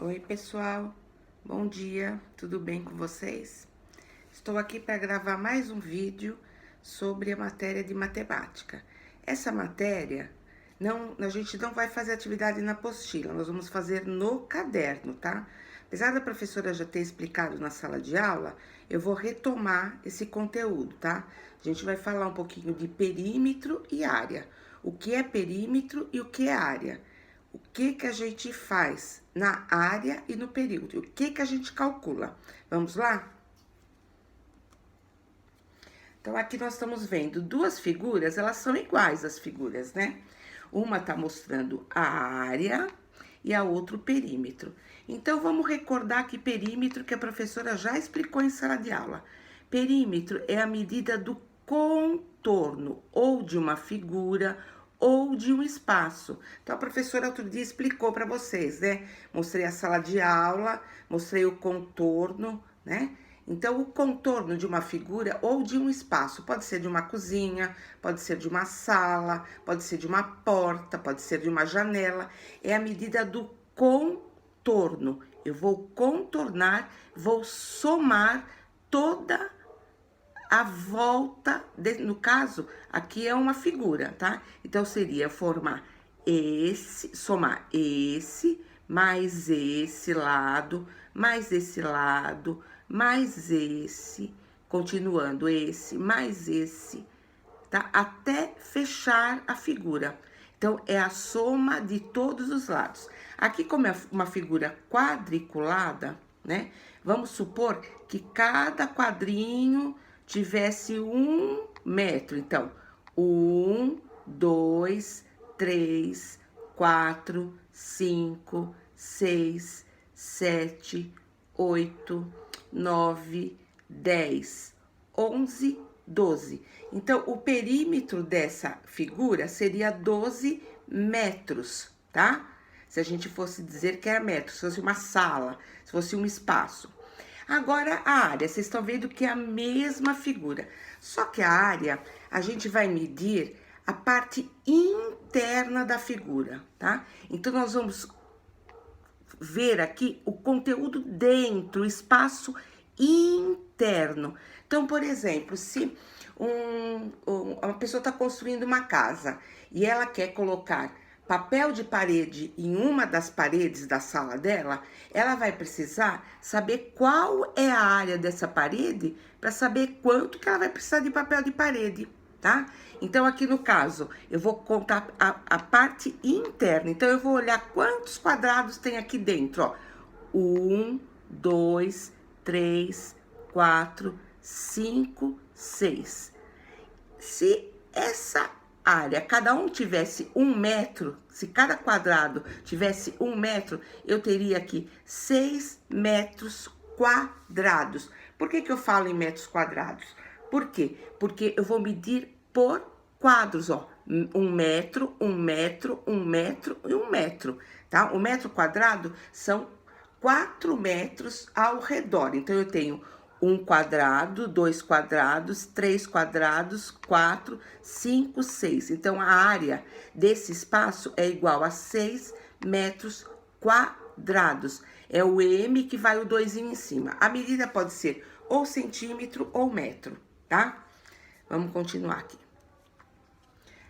Oi, pessoal. Bom dia. Tudo bem com vocês? Estou aqui para gravar mais um vídeo sobre a matéria de matemática. Essa matéria, a gente não vai fazer atividade na apostila, nós vamos fazer no caderno, tá? Apesar da professora já ter explicado na sala de aula, eu vou retomar esse conteúdo, tá? A gente vai falar um pouquinho de perímetro e área. O que é perímetro e o que é área? O que a gente faz na área e no perímetro? O que a gente calcula? Vamos lá? Então, aqui nós estamos vendo duas figuras, elas são iguais as figuras, né? Uma tá mostrando a área e a outra o perímetro. Então, vamos recordar que perímetro que a professora já explicou em sala de aula. Perímetro é a medida do contorno ou de uma figura ou de um espaço. Então, a professora outro dia explicou para vocês, né? Mostrei a sala de aula, mostrei o contorno, né? Então, o contorno de uma figura ou de um espaço, pode ser de uma cozinha, pode ser de uma sala, pode ser de uma porta, pode ser de uma janela, é a medida do contorno. Eu vou contornar, vou somar toda a volta, no caso, aqui é uma figura, tá? Então, seria formar esse, somar esse, mais esse lado, mais esse lado, mais esse, continuando esse, mais esse, tá? Até fechar a figura. Então, é a soma de todos os lados. Aqui, como é uma figura quadriculada, né? Vamos supor que cada quadrinho tivesse 1 metro. Então, 1, 2, 3, 4, 5, 6, 7, 8, 9, 10, 11, 12. Então, o perímetro dessa figura seria 12 metros, tá? Se a gente fosse dizer que era metro, se fosse uma sala, se fosse um espaço. Agora, a área, vocês estão vendo que é a mesma figura. Só que a área, a gente vai medir a parte interna da figura, tá? Então, nós vamos ver aqui o conteúdo dentro, o espaço interno. Então, por exemplo, se uma pessoa está construindo uma casa e ela quer colocar papel de parede em uma das paredes da sala dela, ela vai precisar saber qual é a área dessa parede para saber quanto que ela vai precisar de papel de parede, tá? Então, aqui no caso, eu vou contar a parte interna. Então, eu vou olhar quantos quadrados tem aqui dentro, ó. 1, 2, 3, 4, 5, 6. Se essa área, cada um tivesse 1 metro, se cada quadrado tivesse 1 metro, eu teria aqui 6 metros quadrados. Por que eu falo em metros quadrados? Por quê? Porque eu vou medir por quadros, ó. 1 metro, 1 metro, 1 metro e 1 metro, tá? 1 metro quadrado são 4 metros ao redor. Então, eu tenho 1 quadrado, 2 quadrados, 3 quadrados, 4, 5, 6. Então, a área desse espaço é igual a 6 metros quadrados. É o M que vai o 2 em cima. A medida pode ser ou centímetro ou metro, tá? Vamos continuar aqui.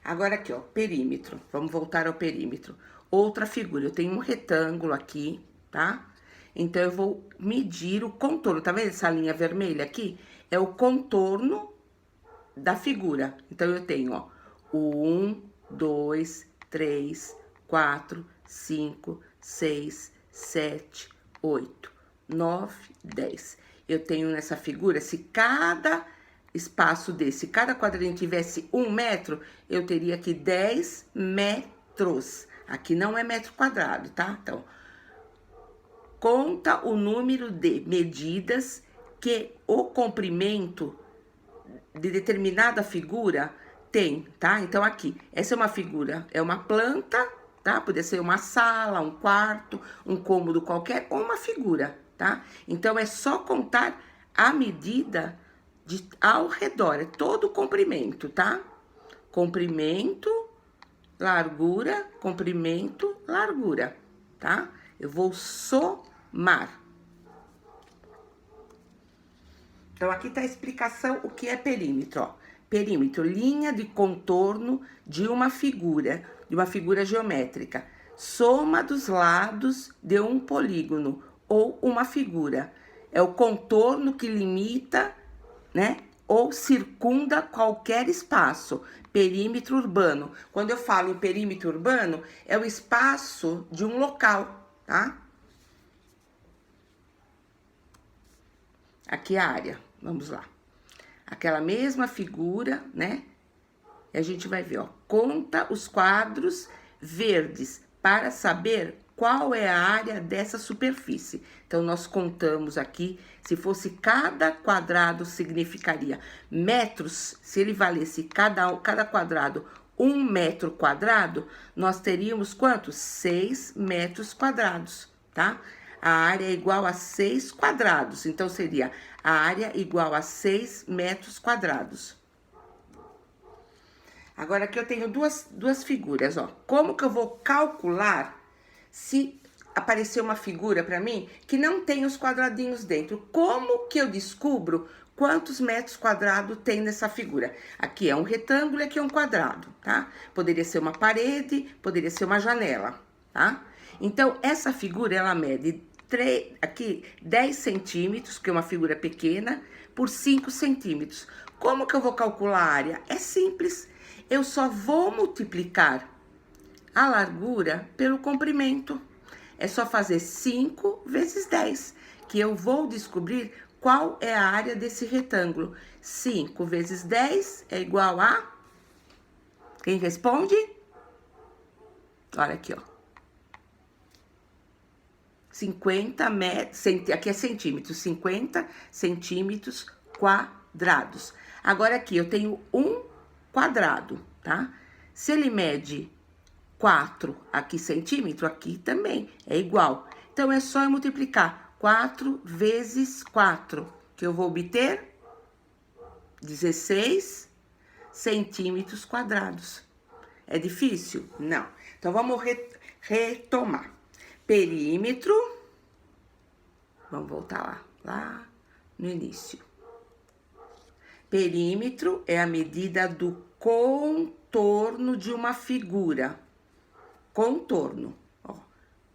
Agora aqui, ó, perímetro. Vamos voltar ao perímetro. Outra figura, eu tenho um retângulo aqui, tá? Então, eu vou medir o contorno. Tá vendo essa linha vermelha aqui? É o contorno da figura. Então, eu tenho, ó, 1, 2, 3, 4, 5, 6, 7, 8, 9, 10. Eu tenho nessa figura, se cada espaço desse, cada quadrinho tivesse 1 metro, eu teria aqui 10 metros. Aqui não é metro quadrado, tá? Então, conta o número de medidas que o comprimento de determinada figura tem, tá? Então, aqui, essa é uma figura, é uma planta, tá? Poderia ser uma sala, um quarto, um cômodo qualquer, ou uma figura, tá? Então, é só contar a medida ao redor, é todo o comprimento, tá? Comprimento, largura, tá? Eu vou somar. Então, aqui está a explicação o que é perímetro, ó. Perímetro, linha de contorno de uma figura geométrica. Soma dos lados de um polígono ou uma figura. É o contorno que limita, né, ou circunda qualquer espaço. Perímetro urbano. Quando eu falo em perímetro urbano, é o espaço de um local, tá? Aqui a área, vamos lá. Aquela mesma figura, né? E a gente vai ver, ó. Conta os quadros verdes para saber qual é a área dessa superfície. Então, nós contamos aqui, se fosse cada quadrado, significaria metros, se ele valesse cada quadrado 1 metro quadrado, nós teríamos quantos? 6 metros quadrados, tá? A área é igual a 6 quadrados, então seria a área igual a 6 metros quadrados. Agora aqui eu tenho duas figuras, ó. Como que eu vou calcular se aparecer uma figura para mim que não tem os quadradinhos dentro? Como que eu descubro quantos metros quadrados tem nessa figura? Aqui é um retângulo e aqui é um quadrado, tá? Poderia ser uma parede, poderia ser uma janela, tá? Então, essa figura, ela mede aqui 10 centímetros, que é uma figura pequena, por 5 centímetros. Como que eu vou calcular a área? É simples. Eu só vou multiplicar a largura pelo comprimento. É só fazer 5 vezes 10, que eu vou descobrir qual é a área desse retângulo. 5 vezes 10 é igual a... Quem responde? Olha aqui, ó. 50 metros, aqui é centímetros, 50 centímetros quadrados. Agora aqui eu tenho um quadrado, tá? Se ele mede 4 aqui centímetro, aqui também é igual. Então, é só eu multiplicar 4 vezes 4, que eu vou obter 16 centímetros quadrados. É difícil? Não. Então, vamos retomar. Perímetro, vamos voltar lá no início. Perímetro é a medida do contorno de uma figura. Contorno, ó.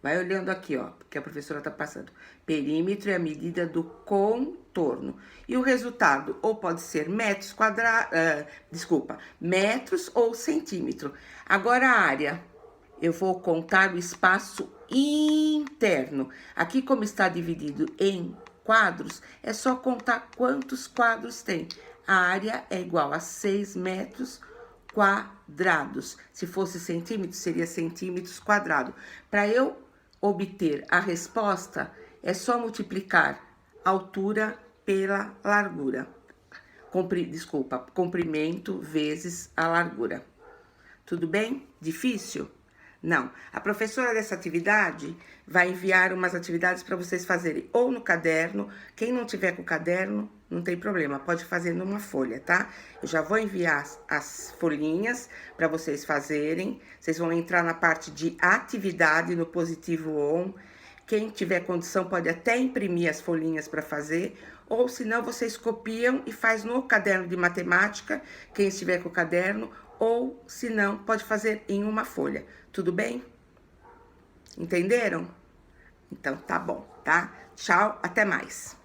Vai olhando aqui, ó, porque a professora tá passando. Perímetro é a medida do contorno. E o resultado, ou pode ser metros quadrados, metros ou centímetro. Agora a área, eu vou contar o espaço interno. Aqui, como está dividido em quadros, é só contar quantos quadros tem. A área é igual a 6 metros quadrados. Se fosse centímetros, seria centímetros quadrados. Para eu obter a resposta, é só multiplicar a altura pela largura. Comprimento vezes a largura. Tudo bem? Difícil? Não. A professora dessa atividade vai enviar umas atividades para vocês fazerem ou no caderno. Quem não tiver com o caderno, não tem problema, pode fazer numa folha, tá? Eu já vou enviar as folhinhas para vocês fazerem. Vocês vão entrar na parte de atividade no positivo on. Quem tiver condição pode até imprimir as folhinhas para fazer, ou se não, vocês copiam e faz no caderno de matemática, quem estiver com o caderno, ou se não, pode fazer em uma folha. Tudo bem? Entenderam? Então, tá bom, tá? Tchau, até mais.